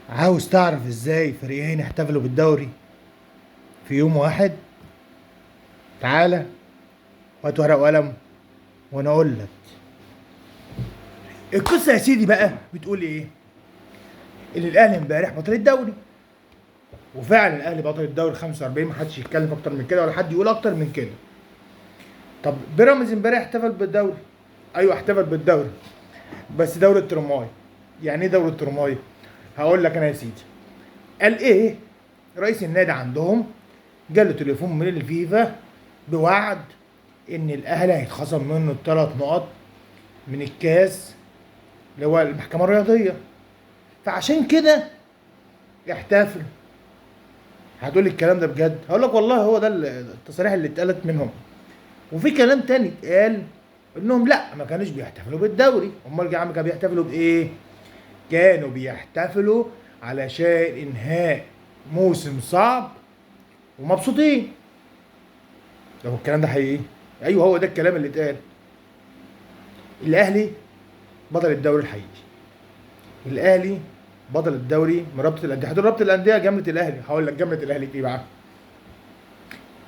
عاوز تعرف ازاي فريقين احتفلوا بالدوري في يوم واحد؟ تعالى وهات ورقة وقلم وانا اقول لك. القصة يا سيدي بقى بتقول ايه؟ ان الاهلي امبارح بطل الدوري، وفعلا الاهلي بطل الدوري 45، محدش يتكلم اكتر من كده ولا حد يقول اكتر من كده. طب بيراميدز امبارح احتفل بالدوري. ايوه احتفل بالدوري، بس دوري الترماي. يعني ايه دوري الترماي؟ هقول لك انا يا سيدي. قال ايه؟ رئيس النادي عندهم جاله تليفون من الفيفا بوعد ان الاهلي هيتخصم منه الثلاث نقط من الكاس اللي هو المحكمه الرياضيه، فعشان كده احتفل. هتقول لي الكلام ده بجد؟ هقول لك والله هو ده التصاريح اللي اتقالت منهم. وفي كلام تاني اتقال انهم لا ما كانوش بيحتفلوا بالدوري. امال يا عم كانوا بيحتفلوا بايه؟ كانوا بيحتفلوا علشان انهاء موسم صعب ومبسوطين. طب الكلام ده حقيقي؟ ايوه هو ده الكلام اللي اتقال. الاهلي بطل الدوري الحقيقي. الاهلي بطل الدوري من رابطه الانديه. هتقول رابطه الانديه جمله الاهلي، هقول لك جمله الاهلي في ايه بقى.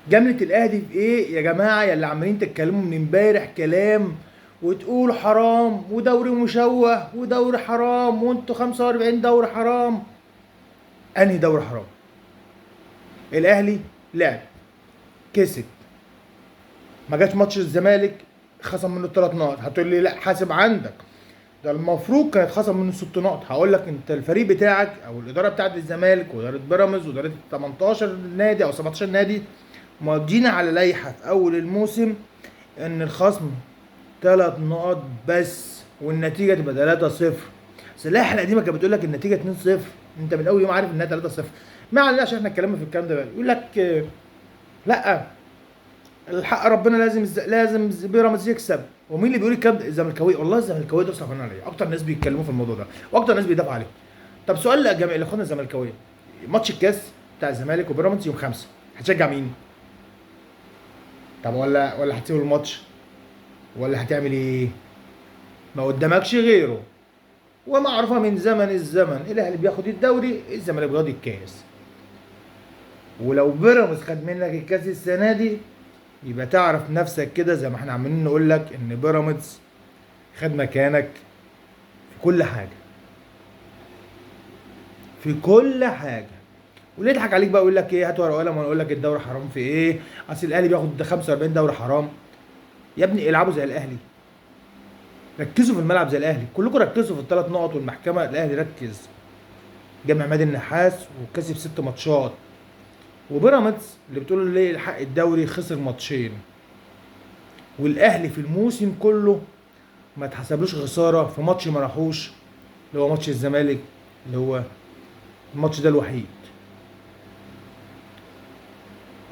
جمله الاهلي في ايه يا جماعه يا اللي عمالين تتكلموا من امبارح كلام وتقولوا حرام ودوري مشوه ودوري حرام وانتوا 45 دوري حرام؟ انهي دوري حرام؟ الاهلي لعب، كسب، ما جاش ماتش الزمالك خصم منه الثلاث نقط. هتقول لي لا حاسب عندك، ده المفروض كان يتخصم منه 6 نقط. هقول لك انت الفريق بتاعك او الاداره بتاعت الزمالك واداره بيراميدز واداره 18 نادي او 17 نادي ماضيين على لائحه في اول الموسم ان الخصم 3 نقط بس والنتيجه تبقى 3-0. بس اللائحه القديمه كانت بتقول لك النتيجه 2-0. انت من اول يوم عارف انها 3-0. ما علينا عشان احنا اتكلمنا في الكلام ده بقى. يقول لك لا الحق ربنا لازم بيراميدز يكسب. ومين اللي بيقول الكلام ده؟ الزملكاويه. والله الزملكاويه دول صعبانين عليا، اكتر ناس بيتكلموا في الموضوع ده واكتر ناس بيدافعوا عليهم. طب سؤال لجميع الاخوان الزملكاويه، ماتش الكاس بتاع الزمالك وبيراميدز يوم 5 هتشجع مين؟ طب ولا هتسيب الماتش ولا هتعمل ايه؟ ما قدامكش غيره. ومعروفه من زمن الزمن الاهلي بياخد الدوري، الزمالك بياخد الكاس. ولو بيراميدز خد منك الكاس السنه دي يبقى تعرف نفسك كده زي ما احنا عمالين نقول لك ان بيراميدز خد مكانك في كل حاجه، في كل حاجه. واللي يضحك عليك بقى يقول لك ايه، هات ورقه وقلم وانا اقول لك الدوري حرام في ايه، اصل الاهلي بياخد 45 دوري حرام. يا ابني العبوا زي الاهلي، ركزوا في الملعب زي الاهلي. كلكم ركزوا في الثلاث نقط والمحكمه. الاهلي ركز، جاب عماد النحاس وكسب 6 ماتشات. وبيراميدز اللي بتقول ليه الحق الدوري خسر ماتشين. والاهلي في الموسم كله ما اتحسبلوش خساره في ماتش ما راحوش، اللي هو ماتش الزمالك، اللي هو الماتش ده الوحيد.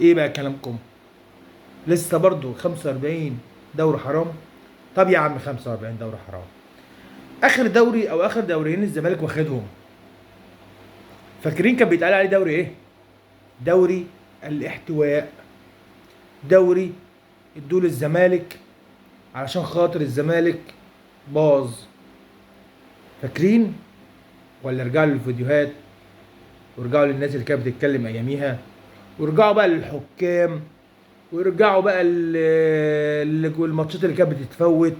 ايه بقى كلامكم؟ لسه برضو 45 دوري حرام؟ طب يا عم 45 دوري حرام، اخر دوري او اخر دوريين الزمالك واخدهم، فاكرين كان بيتقال عليه دوري ايه؟ دوري الاحتواء. دوري ادوه للزمالك علشان خاطر الزمالك باظ. فاكرين؟ ولا رجعوا للفيديوهات ورجعوا للناس اللي كانت بتتكلم اياميها ورجعوا بقى للحكام ويرجعوا بقى الماتشات اللي كانت بتتفوت.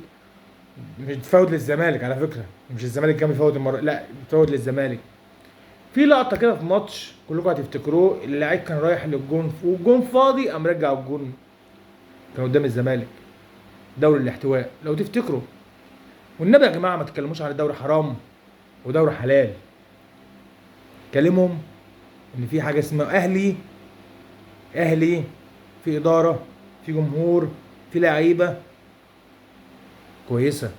مش بتتفوت للزمالك على فكره، مش الزمالك كان بيفوت المره، لا بتفوت للزمالك. في لقطه كده في ماتش كلكم هتفتكروه، اللاعب كان رايح للجون والجون فاضي قام رجع الجون، كان قدام الزمالك. دوري الاحتواء لو تفتكروا. والنبي يا جماعه ما تتكلموش عن الدوري حرام ودوري حلال. كلمهم ان في حاجه اسمها اهلي. اهلي في اداره، في جمهور، في لعيبه كويسه.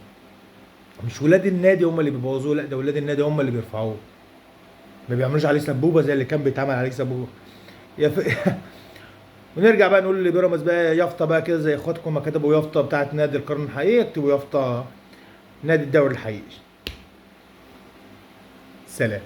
مش ولاد النادي هم اللي بيبوظوه، لا ده ولاد النادي هم اللي بيرفعوه. ما بيعملوش عليه سبوبه زي اللي كان بيتعمل عليه سبوبه. ونرجع بقى نقول لبيراميدز بقى يافطه بقى كده زي اخواتكم ما كتبوا يافطه بتاعت نادي القرن الحقيقي، اكتبوا يافطه نادي الدوري الحقيقي. سلام.